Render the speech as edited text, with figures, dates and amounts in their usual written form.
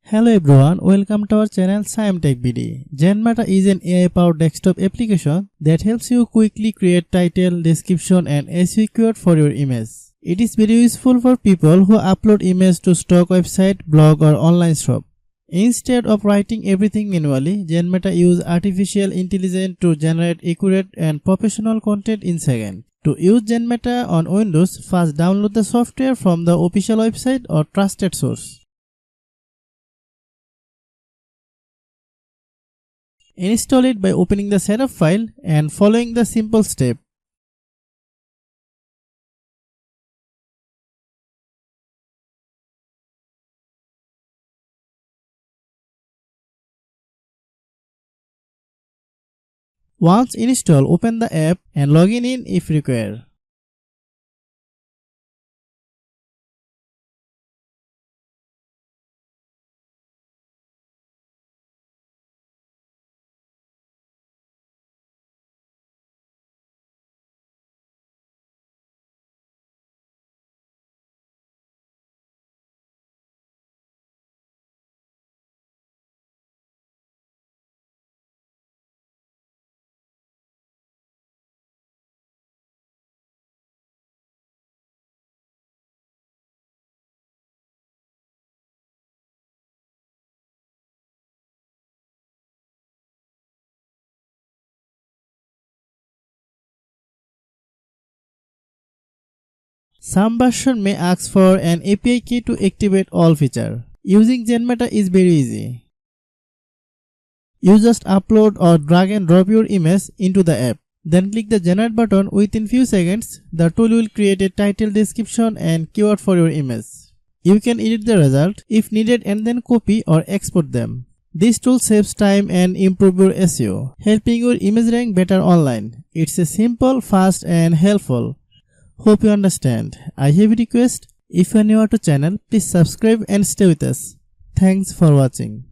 Hello everyone, welcome to our channel Shaem Tech BD. Genmeta is an AI-powered desktop application that helps you quickly create title, description and SEO keyword for your image. It is very useful for people who upload images to stock website, blog or online shop. Instead of writing everything manually, Genmeta uses artificial intelligence to generate accurate and professional content in seconds. To use Genmeta on Windows, first download the software from the official website or trusted source. Install it by opening the setup file and following the simple step. Once installed, open the app and log in if required. Some version may ask for an API key to activate all features. Using Genmeta is very easy. You just upload or drag and drop your image into the app. Then click the generate button. Within few seconds, the tool will create a title, description and keyword for your image. You can edit the result if needed and then copy or export them. This tool saves time and improves your SEO, helping your image rank better online. It's a simple, fast and helpful. Hope you understand. I have a request. If you are new to channel, please subscribe and stay with us. Thanks for watching.